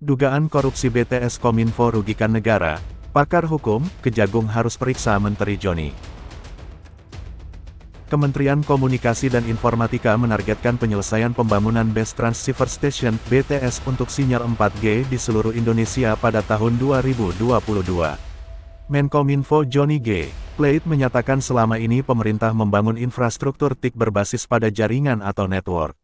Dugaan korupsi BTS Kominfo rugikan negara, pakar hukum, Kejagung harus periksa Menteri Joni. Kementerian Komunikasi dan Informatika menargetkan penyelesaian pembangunan Base Transceiver Station (BTS) untuk sinyal 4G di seluruh Indonesia pada tahun 2022. Menkominfo Johnny G. Plate menyatakan selama ini pemerintah membangun infrastruktur TIK berbasis pada jaringan atau network.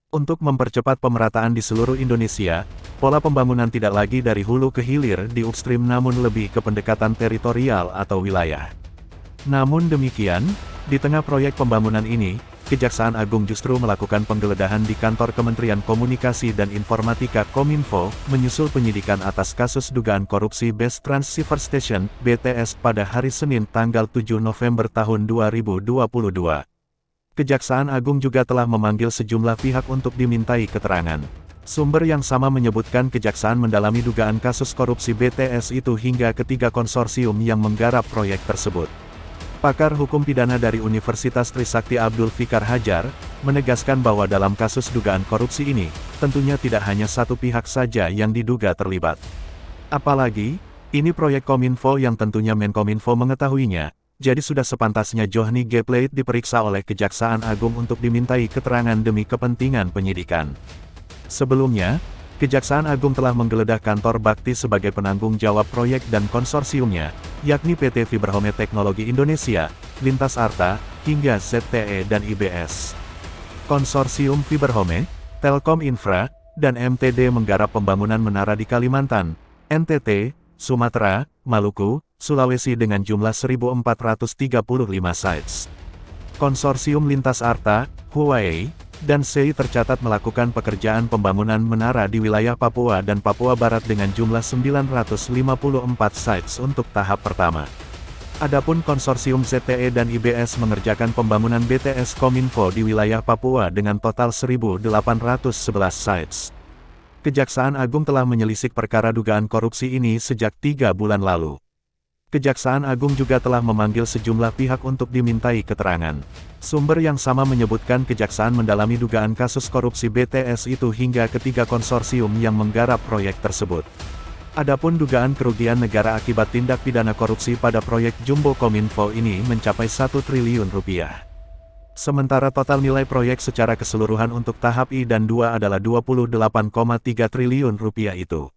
Untuk mempercepat pemerataan di seluruh Indonesia, pola pembangunan tidak lagi dari hulu ke hilir di upstream namun lebih ke pendekatan teritorial atau wilayah. Namun demikian, di tengah proyek pembangunan ini, Kejaksaan Agung justru melakukan penggeledahan di kantor Kementerian Komunikasi dan Informatika Kominfo, menyusul penyidikan atas kasus dugaan korupsi Base Transceiver Station (BTS) pada hari Senin tanggal 7 November tahun 2022. Kejaksaan Agung juga telah memanggil sejumlah pihak untuk dimintai keterangan. Sumber yang sama menyebutkan Kejaksaan mendalami dugaan kasus korupsi BTS itu hingga ketiga konsorsium yang menggarap proyek tersebut. Pakar hukum pidana dari Universitas Trisakti Abdul Fikar Hajar, menegaskan bahwa dalam kasus dugaan korupsi ini, tentunya tidak hanya satu pihak saja yang diduga terlibat. Apalagi, ini proyek Kominfo yang tentunya Menkominfo mengetahuinya, jadi sudah sepantasnya Johnny G. Plate diperiksa oleh Kejaksaan Agung untuk dimintai keterangan demi kepentingan penyidikan. Sebelumnya, Kejaksaan Agung telah menggeledah kantor Bakti sebagai penanggung jawab proyek dan konsorsiumnya, yakni PT Fiberhome Teknologi Indonesia, Lintas Arta, hingga ZTE dan IBS. Konsorsium Fiberhome, Telkom Infra, dan MTD menggarap pembangunan menara di Kalimantan, NTT, Sumatera, Maluku, Sulawesi dengan jumlah 1.435 sites. Konsorsium Lintas Arta, Huawei, dan SEI tercatat melakukan pekerjaan pembangunan menara di wilayah Papua dan Papua Barat dengan jumlah 954 sites untuk tahap pertama. Adapun konsorsium ZTE dan IBS mengerjakan pembangunan BTS Kominfo di wilayah Papua dengan total 1.811 sites. Kejaksaan Agung telah menyelisik perkara dugaan korupsi ini sejak 3 bulan lalu. Kejaksaan Agung juga telah memanggil sejumlah pihak untuk dimintai keterangan. Sumber yang sama menyebutkan Kejaksaan mendalami dugaan kasus korupsi BTS itu hingga ketiga konsorsium yang menggarap proyek tersebut. Adapun dugaan kerugian negara akibat tindak pidana korupsi pada proyek Jumbo Kominfo ini mencapai 1 triliun rupiah. Sementara total nilai proyek secara keseluruhan untuk tahap I dan II adalah 28,3 triliun rupiah itu.